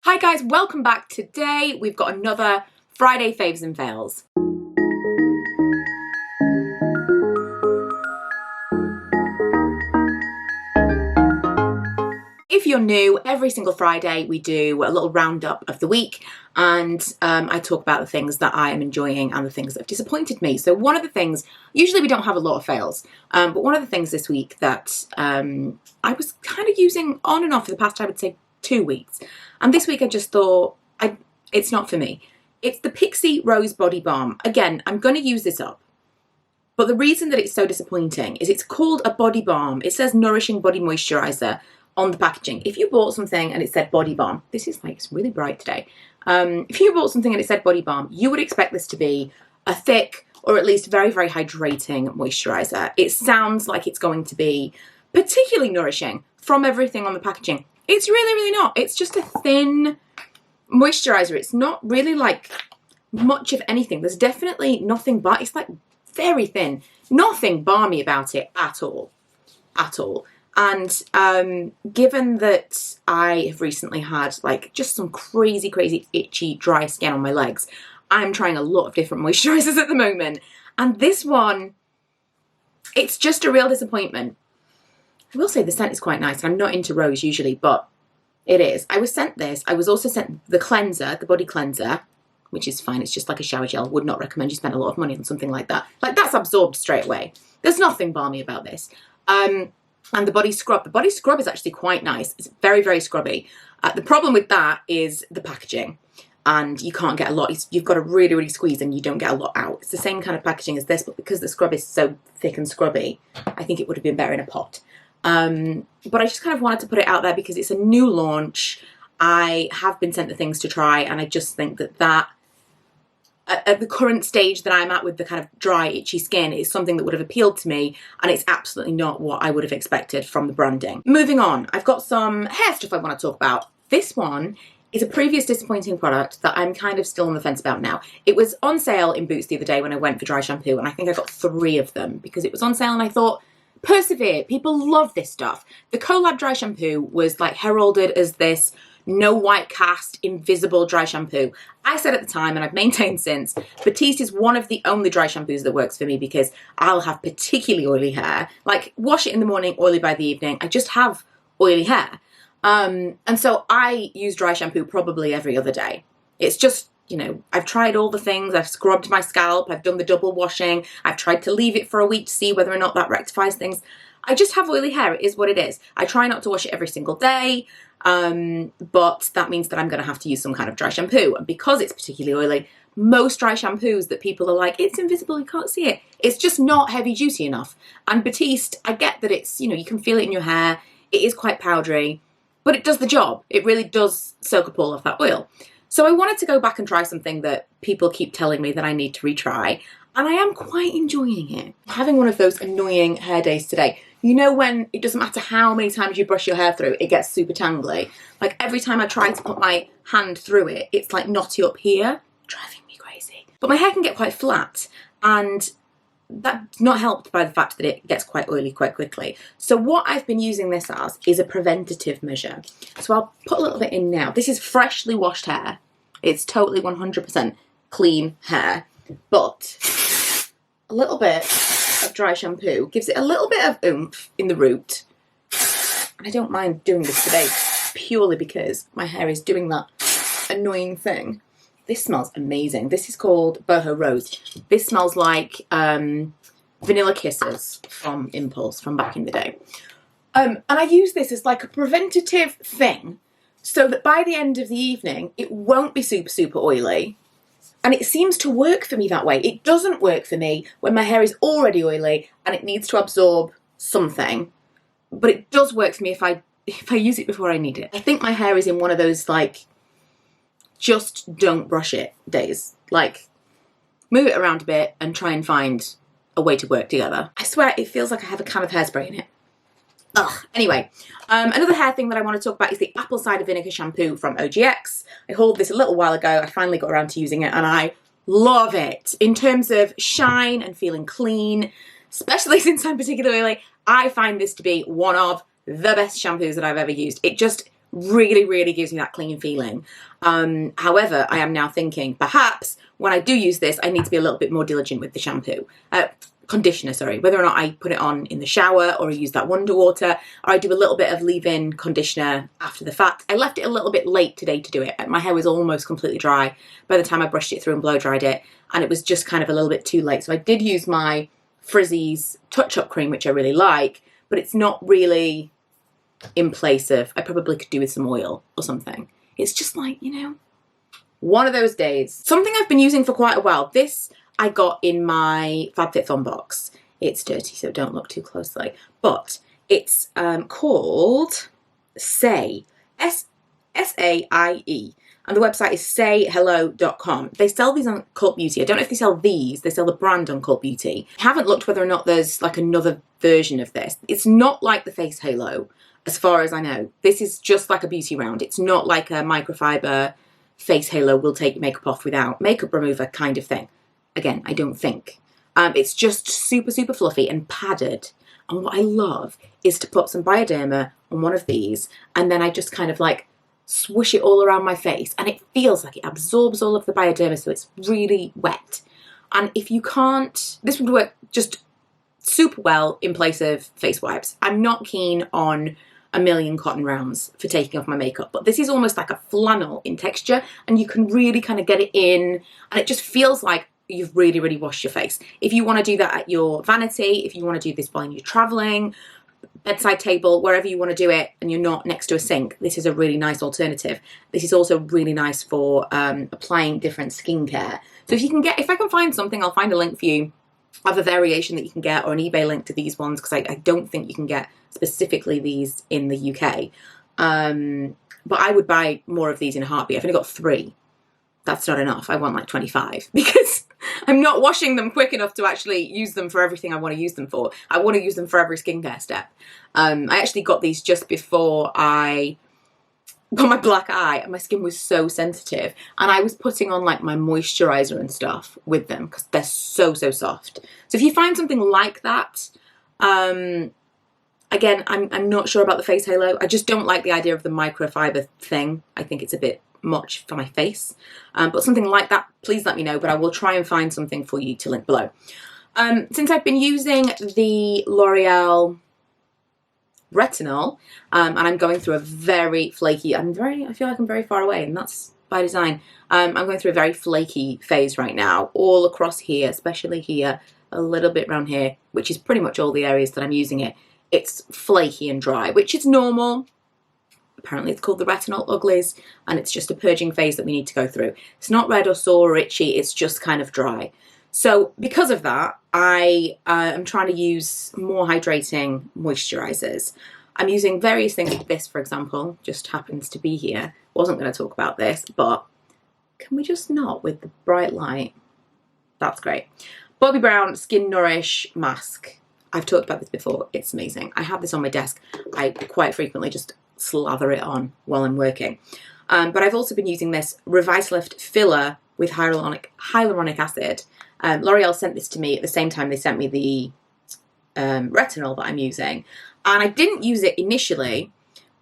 Hi guys, welcome back. Today we've got another Friday faves and fails. If you're new, every single Friday we do a little roundup of the week and I talk about the things that I am enjoying and the things that have disappointed me. So one of the things, usually we don't have a lot of fails, but one of the things this week that I was kind of using on and off for the past, I would say, 2 weeks. And this week I just thought, it's not for me. It's the Pixie Rose Body Balm. Again, I'm going to use this up. But the reason that it's so disappointing is it's called a body balm. It says Nourishing Body Moisturizer on the packaging. If you bought something and it said body balm, this is like, it's really bright today. If you bought something and it said body balm, you would expect this to be a thick or at least very, very hydrating moisturizer. It sounds like it's going to be particularly nourishing from everything on the packaging. It's really, really not. It's just a thin moisturizer. It's not really like much of anything. There's definitely nothing, but it's like very thin. Nothing balmy about it at all. At all. And given that I have recently had like just some crazy, crazy itchy, dry skin on my legs, I'm trying a lot of different moisturizers at the moment. And this one, it's just a real disappointment. I will say the scent is quite nice. I'm not into rose usually, but it is. I was sent this. I was also sent the cleanser, the body cleanser, which is fine. It's just like a shower gel. Would not recommend you spend a lot of money on something like that. Like, that's absorbed straight away. There's nothing balmy about this. And the body scrub. The body scrub is actually quite nice. It's very, very scrubby. The problem with that is the packaging. And you can't get a lot. You've got to really, really squeeze and you don't get a lot out. It's the same kind of packaging as this, but because the scrub is so thick and scrubby, I think it would have been better in a pot. But I just kind of wanted to put it out there because it's a new launch. I have been sent the things to try, and I just think that at the current stage that I'm at with the kind of dry, itchy skin is something that would have appealed to me, and it's absolutely not what I would have expected from the branding. Moving on, I've got some hair stuff I want to talk about. This one is a previous disappointing product that I'm kind of still on the fence about now. It was on sale in Boots the other day when I went for dry shampoo, and I think I got 3 of them because it was on sale, and I thought, persevere, people love this stuff. The Colab dry shampoo was like heralded as this no white cast, invisible dry shampoo. I said at the time, and I've maintained since, Batiste is one of the only dry shampoos that works for me because I'll have particularly oily hair. Like, wash it in the morning, oily by the evening. I just have oily hair. And so I use dry shampoo probably every other day. It's just, you know, I've tried all the things. I've scrubbed my scalp. I've done the double washing. I've tried to leave it for a week to see whether or not that rectifies things. I just have oily hair. It is what it is. I try not to wash it every single day, but that means that I'm going to have to use some kind of dry shampoo. And because it's particularly oily, most dry shampoos that people are like, it's invisible, you can't see it. It's just not heavy duty enough. And Batiste, I get that it's, you know, you can feel it in your hair. It is quite powdery, but it does the job. It really does soak up all of that oil. So I wanted to go back and try something that people keep telling me that I need to retry, and I am quite enjoying it. I'm having one of those annoying hair days today. You know when it doesn't matter how many times you brush your hair through, it gets super tangly. Like every time I try to put my hand through it, it's like knotty up here, driving me crazy. But my hair can get quite flat, and that's not helped by the fact that it gets quite oily quite quickly. So what I've been using this as is a preventative measure. So I'll put a little bit in now. This is freshly washed hair. It's totally 100% clean hair, but a little bit of dry shampoo gives it a little bit of oomph in the root. And I don't mind doing this today purely because my hair is doing that annoying thing. This smells amazing. This is called Boho Rose. This smells like Vanilla Kisses from Impulse from back in the day. And I use this as like a preventative thing so that by the end of the evening, it won't be super, super oily. And it seems to work for me that way. It doesn't work for me when my hair is already oily and it needs to absorb something. But it does work for me if I use it before I need it. I think my hair is in one of those like, just don't brush it days. Like, move it around a bit and try and find a way to work together. I swear it feels like I have a can of hairspray in it. Ugh. Anyway, another hair thing that I want to talk about is the apple cider vinegar shampoo from OGX. I hauled this a little while ago. I finally got around to using it and I love it. In terms of shine and feeling clean, especially since I'm particularly oily, I find this to be one of the best shampoos that I've ever used. It just Really, really gives me that clean feeling. However, I am now thinking perhaps when I do use this, I need to be a little bit more diligent with the shampoo. Conditioner, sorry, whether or not I put it on in the shower or I use that Wonder Water, or I do a little bit of leave-in conditioner after the fact. I left it a little bit late today to do it. My hair was almost completely dry by the time I brushed it through and blow dried it, and it was just kind of a little bit too late. So I did use my Frizzy's touch-up cream, which I really like, but it's not really in place of, I probably could do with some oil or something. It's just like, you know, one of those days. Something I've been using for quite a while. This I got in my FabFitFun box. It's dirty, so don't look too closely. But it's called Saie, S-A-I-E. And the website is saihello.com. They sell these on Cult Beauty. I don't know if they sell these. They sell the brand on Cult Beauty. I haven't looked whether or not there's like another version of this. It's not like the Face Halo, as far as I know. This is just like a beauty round. It's not like a microfiber Face Halo will take your makeup off without makeup remover kind of thing. Again, I don't think. It's just super, super fluffy and padded. And what I love is to put some Bioderma on one of these, and then I just kind of like swoosh it all around my face, and it feels like it absorbs all of the Bioderma, so it's really wet. And if you can't, this would work just super well in place of face wipes. I'm not keen on a million cotton rounds for taking off my makeup, but this is almost like a flannel in texture, and you can really kind of get it in, and it just feels like you've really, really washed your face. If you want to do that at your vanity, if you want to do this while you're traveling, bedside table, wherever you want to do it, and you're not next to a sink, this is a really nice alternative. This is also really nice for applying different skincare. So if you can get, if I can find something, I'll find a link for you of a variation that you can get, or an eBay link to these ones, because I don't think you can get specifically these in the UK. But I would buy more of these in a heartbeat. I've only got 3. That's not enough. I want like 25 because I'm not washing them quick enough to actually use them for everything I want to use them for. I want to use them for every skincare step. I actually got these just before I got my black eye, and my skin was so sensitive, and I was putting on like my moisturizer and stuff with them because they're so, so soft. So if you find something like that, again, I'm not sure about the Face Halo. I just don't like the idea of the microfiber thing. I think it's a bit much for my face, but something like that, please let me know, but I will try and find something for you to link below. Since I've been using the L'Oreal Retinol, and I'm going through a very flaky, I feel like I'm very far away, and that's by design. I'm going through a very flaky phase right now, all across here, especially here, a little bit around here, which is pretty much all the areas that I'm using it. It's flaky and dry, which is normal. Apparently it's called the retinol uglies, and it's just a purging phase that we need to go through. It's not red or sore or itchy, it's just kind of dry. So because of that, I am trying to use more hydrating moisturizers. I'm using various things like this, for example, just happens to be here. Wasn't going to talk about this, but can we just not with the bright light? That's great. Bobbi Brown Skin Nourish Mask. I've talked about this before, it's amazing. I have this on my desk. I quite frequently just slather it on while I'm working. But I've also been using this Revitalift filler with hyaluronic acid. L'Oreal sent this to me at the same time they sent me the retinol that I'm using. And I didn't use it initially,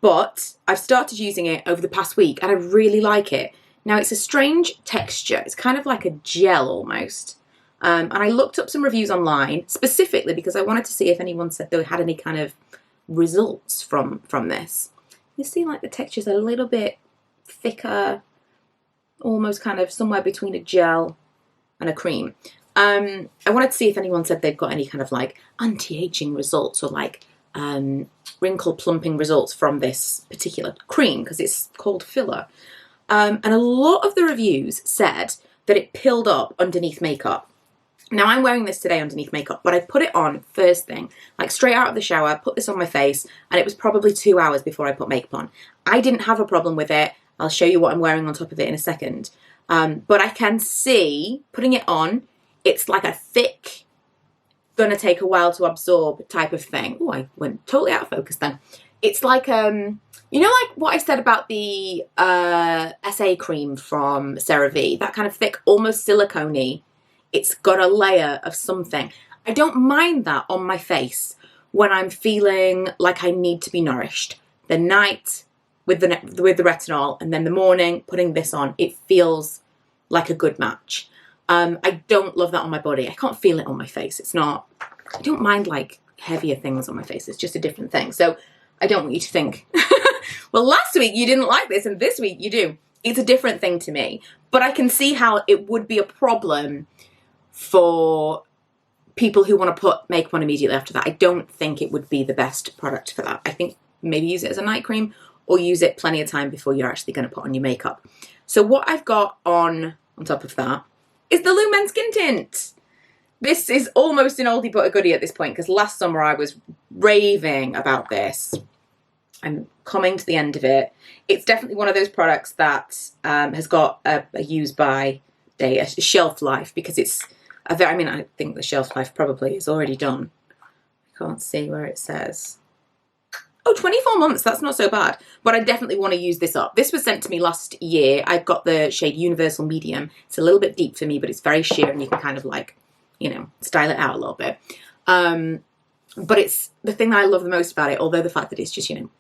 but I've started using it over the past week, and I really like it. Now, it's a strange texture. It's kind of like a gel almost. And I looked up some reviews online, specifically because I wanted to see if anyone said they had any kind of results from this. You see, like, the texture's a little bit thicker, almost kind of somewhere between a gel and a cream. I wanted to see if anyone said they've got any kind of like anti-aging results or like wrinkle plumping results from this particular cream, because it's called filler. And a lot of the reviews said that it pilled up underneath makeup. Now, I'm wearing this today underneath makeup, but I put it on first thing, like straight out of the shower, put this on my face, and it was probably 2 hours before I put makeup on. I didn't have a problem with it. I'll show you what I'm wearing on top of it in a second. But I can see, putting it on, it's like a thick, gonna take a while to absorb type of thing. Oh, I went totally out of focus then. It's like, you know, like what I said about the SA cream from CeraVe, that kind of thick, almost silicone-y. It's got a layer of something. I don't mind that on my face when I'm feeling like I need to be nourished. The night with the retinol, and then the morning putting this on, it feels like a good match. I don't love that on my body. I can't feel it on my face. It's not, I don't mind like heavier things on my face. It's just a different thing. So I don't want you to think, well, last week you didn't like this and this week you do. It's a different thing to me, but I can see how it would be a problem for people who want to make one immediately after that. I don't think it would be the best product for that. I think maybe use it as a night cream or use it plenty of time before you're actually going to put on your makeup. So what I've got on top of that is the Lumen Skin Tint. This is almost an oldie but a goodie at this point, because last summer I was raving about this. I'm coming to the end of it. It's definitely one of those products that has got a use by date, a shelf life, because it's a very, I mean, I think the shelf life probably is already done. I can't see where it says. Oh, 24 months, that's not so bad. But I definitely want to use this up. This was sent to me last year. I've got the shade Universal Medium. It's a little bit deep for me, but it's very sheer and you can kind of like, you know, style it out a little bit. But it's the thing that I love the most about it, although the fact that it's just, you know,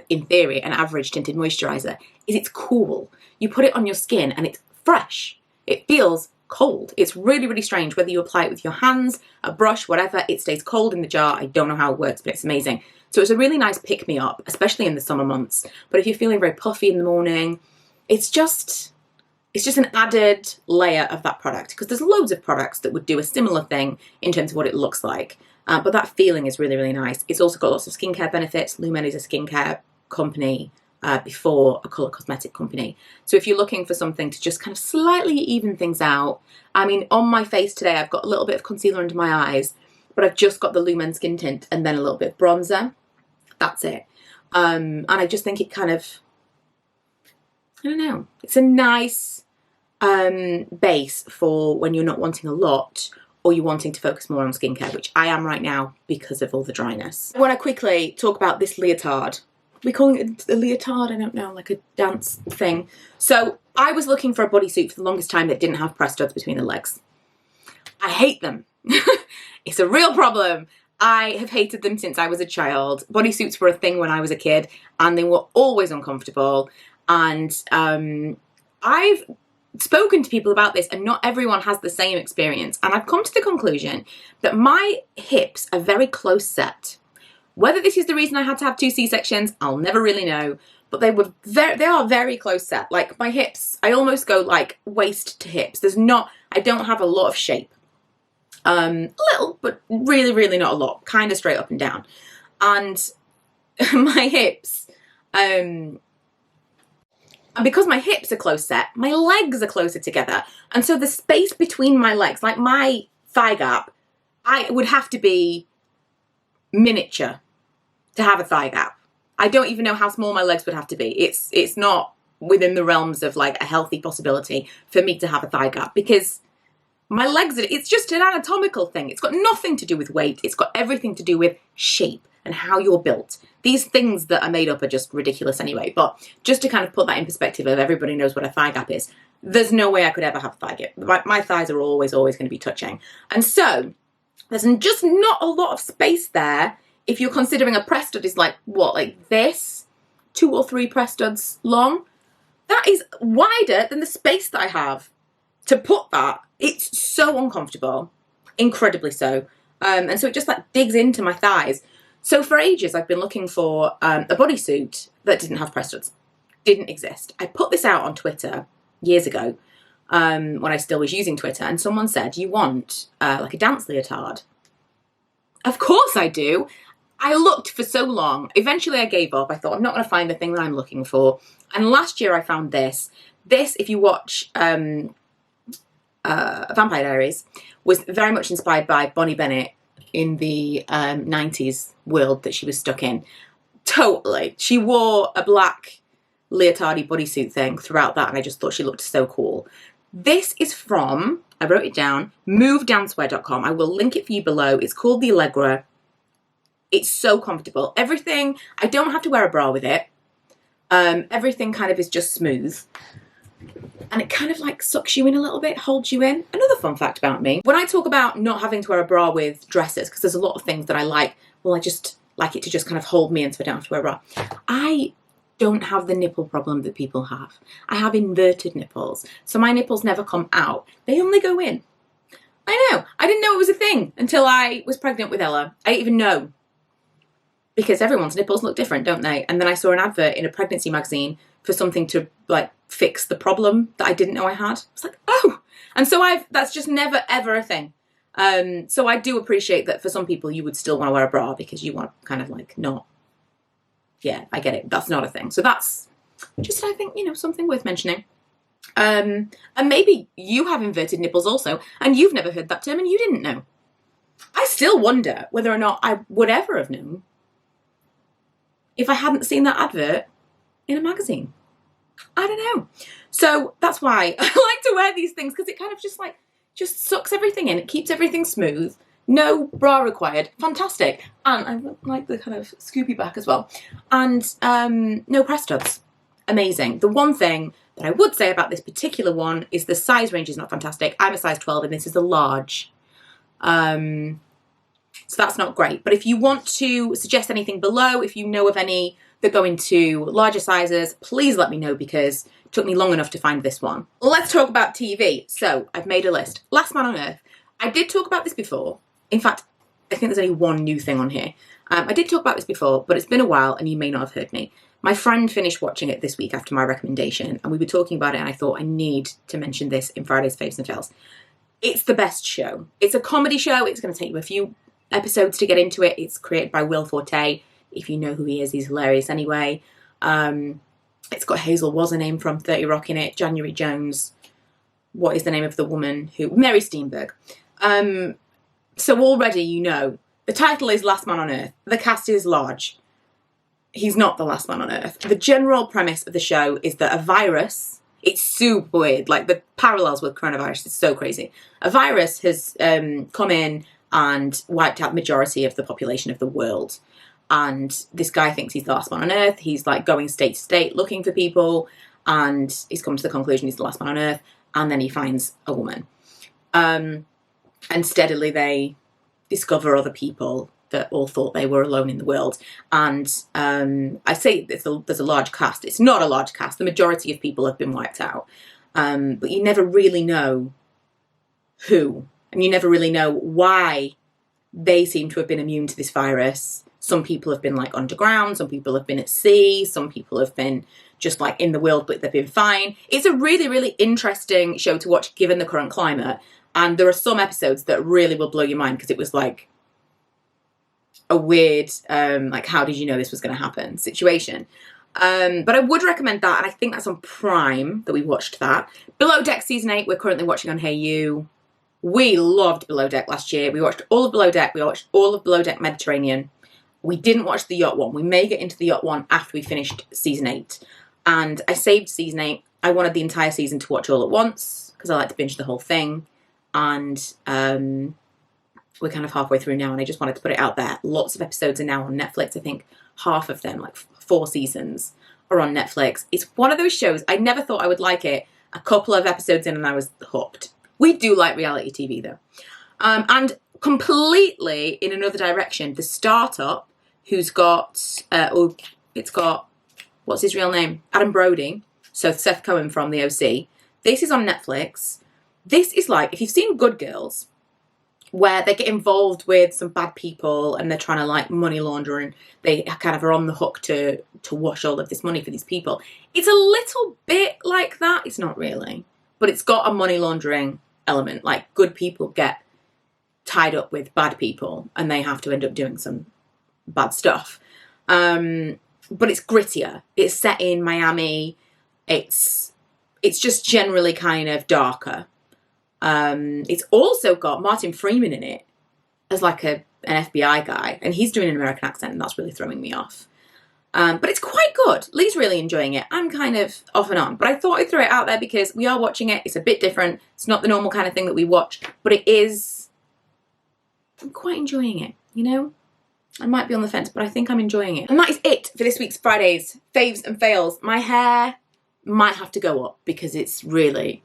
in theory, an average tinted moisturizer, is it's cool. You put it on your skin and it's fresh. It feels cold. It's really, really strange. Whether you apply it with your hands, a brush, whatever, it stays cold in the jar. I don't know how it works, but it's amazing. So it's a really nice pick-me-up, especially in the summer months. But if you're feeling very puffy in the morning, it's just an added layer of that product, because there's loads of products that would do a similar thing in terms of what it looks like. But that feeling is really, really nice. It's also got lots of skincare benefits. Lumen is a skincare company before a colour cosmetic company. So if you're looking for something to just kind of slightly even things out, I mean, on my face today, I've got a little bit of concealer under my eyes, but I've just got the Lumen Skin Tint and then a little bit of bronzer. That's it. And I just think it kind of, I don't know, it's a nice base for when you're not wanting a lot or you're wanting to focus more on skincare, which I am right now because of all the dryness. I want to quickly talk about this leotard. We're calling it a leotard, I don't know, like a dance thing. So I was looking for a bodysuit for the longest time that didn't have press studs between the legs. I hate them. It's a real problem. I have hated them since I was a child. Bodysuits were a thing when I was a kid and they were always uncomfortable. And I've spoken to people about this and not everyone has the same experience. And I've come to the conclusion that my hips are very close set. Whether this is the reason I had to have 2 C-sections, I'll never really know. But they are very close set. Like my hips, I almost go like waist to hips. I don't have a lot of shape. Little, but really, really not a lot, kind of straight up and down. And my hips, and because my hips are close set, my legs are closer together. And so the space between my legs, like my thigh gap, I would have to be miniature to have a thigh gap. I don't even know how small my legs would have to be. It's not within the realms of like a healthy possibility for me to have a thigh gap, because my legs, it's just an anatomical thing. It's got nothing to do with weight. It's got everything to do with shape and how you're built. These things that are made up are just ridiculous anyway. But just to kind of put that in perspective of everybody knows what a thigh gap is, there's no way I could ever have a thigh gap. My thighs are always going to be touching. And so there's just not a lot of space there. If you're considering a press stud is like, what, like this? 2 or 3 press studs long? That is wider than the space that I have to put that. It's so uncomfortable, incredibly so. And so it just like digs into my thighs. So for ages, I've been looking for a bodysuit that didn't have press studs. Didn't exist. I put this out on Twitter years ago when I still was using Twitter, and someone said, you want like a dance leotard? Of course I do. I looked for so long. Eventually I gave up. I thought, I'm not going to find the thing that I'm looking for. And last year I found this. This, if you watch Vampire Diaries, was very much inspired by Bonnie Bennett in the 90s world that she was stuck in. Totally. She wore a black leotardy bodysuit thing throughout that, and I just thought she looked so cool. This is from, I wrote it down, movedancewear.com. I will link it for you below. It's called the Alegra. It's so comfortable. Everything, I don't have to wear a bra with it. Everything kind of is just smooth. And it kind of like sucks you in a little bit, holds you in. Another fun fact about me, when I talk about not having to wear a bra with dresses, because there's a lot of things that I like, well, I just like it to just kind of hold me in so I don't have to wear a bra. I don't have the nipple problem that people have. I have inverted nipples, so my nipples never come out. They only go in. I know. I didn't know it was a thing until I was pregnant with Ella. I didn't even know. Because everyone's nipples look different, don't they? And then I saw an advert in a pregnancy magazine for something to like fix the problem that I didn't know I had. I was like, oh! And so that's just never ever a thing. So I do appreciate that for some people you would still want to wear a bra because you want to kind of like not. Yeah, I get it. That's not a thing. So that's just, I think, you know, something worth mentioning. And maybe you have inverted nipples also, and you've never heard that term and you didn't know. I still wonder whether or not I would ever have known if I hadn't seen that advert in a magazine. I don't know. So that's why I like to wear these things, because it kind of just sucks everything in. It keeps everything smooth. No bra required. Fantastic. And I like the kind of scoopy back as well. And no press studs. Amazing. The one thing that I would say about this particular one is the size range is not fantastic. I'm a size 12 and this is a large. So that's not great. But if you want to suggest anything below, if you know of any that go into larger sizes, please let me know, because it took me long enough to find this one. Let's talk about TV. So I've made a list. Last Man on Earth. I did talk about this before. In fact, I think there's only one new thing on here. I did talk about this before, but it's been a while and you may not have heard me. My friend finished watching it this week after my recommendation, and we were talking about it, and I thought I need to mention this in Friday's Faves and Fails. It's the best show. It's a comedy show. It's going to take you a few episodes to get into it. It's created by Will Forte. If you know who he is, he's hilarious anyway. It's got Hazel Was Her Name from 30 Rock in it, January Jones. What is the name of the woman who... Mary Steenburgen. So already you know, the title is Last Man on Earth. The cast is large. He's not the last man on Earth. The general premise of the show is that a virus, it's super weird, like the parallels with coronavirus is so crazy. A virus has come in and wiped out the majority of the population of the world. And this guy thinks he's the last man on Earth. He's like going state to state looking for people, and he's come to the conclusion he's the last man on Earth. And then he finds a woman. And steadily they discover other people that all thought they were alone in the world. And I say there's a large cast. It's not a large cast. The majority of people have been wiped out. But you never really know who. And you never really know why they seem to have been immune to this virus. Some people have been like underground. Some people have been at sea. Some people have been just like in the world, but they've been fine. It's a really, really interesting show to watch given the current climate. And there are some episodes that really will blow your mind, because it was like a weird, like, how did you know this was going to happen situation. But I would recommend that, and I think that's on Prime that we watched that. Below Deck Season 8, we're currently watching on Hey You. We loved Below Deck last year. We watched all of Below Deck. We watched all of Below Deck Mediterranean. We didn't watch the Yacht one. We may get into the Yacht one after we finished Season 8. And I saved Season 8. I wanted the entire season to watch all at once, because I like to binge the whole thing. And we're kind of halfway through now, and I just wanted to put it out there. Lots of episodes are now on Netflix. I think half of them, like 4 seasons, are on Netflix. It's one of those shows, I never thought I would like it. A couple of episodes in and I was hooked. We do like reality TV though. And completely in another direction, The Startup, who's got, it's got, what's his real name? Adam Brody. So Seth Cohen from The OC. This is on Netflix. This is like, if you've seen Good Girls, where they get involved with some bad people and they're trying to like money launder, and they kind of are on the hook to wash all of this money for these people. It's a little bit like that. It's not really, but it's got a money laundering element. Like, good people get tied up with bad people and they have to end up doing some bad stuff. But it's grittier. It's set in Miami. It's just generally kind of darker. It's also got Martin Freeman in it as like an FBI guy, and he's doing an American accent, and that's really throwing me off. But it's quite good. Lee's really enjoying it. I'm kind of off and on, but I thought I'd throw it out there because we are watching it. It's a bit different. It's not the normal kind of thing that we watch, but it is. I'm quite enjoying it, you know? I might be on the fence, but I think I'm enjoying it. And that is it for this week's Friday's Faves and Fails. My hair might have to go up because it's really...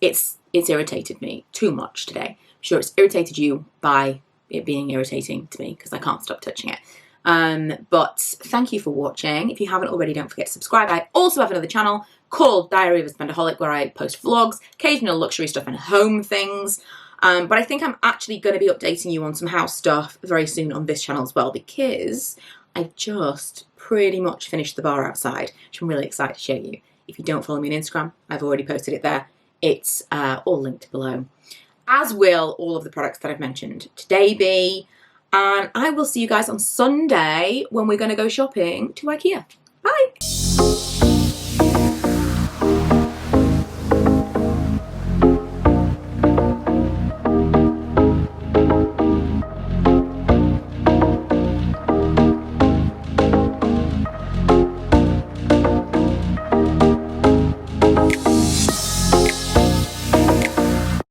It's irritated me too much today. I'm sure it's irritated you by it being irritating to me because I can't stop touching it. But thank you for watching. If you haven't already, don't forget to subscribe. I also have another channel called Diary of a Spendaholic where I post vlogs, occasional luxury stuff and home things. But I think I'm actually going to be updating you on some house stuff very soon on this channel as well, because I just pretty much finished the bar outside, which I'm really excited to show you. If you don't follow me on Instagram, I've already posted it there. It's all linked below, as will all of the products that I've mentioned today be. And I will see you guys on Sunday when we're going to go shopping to IKEA. Bye!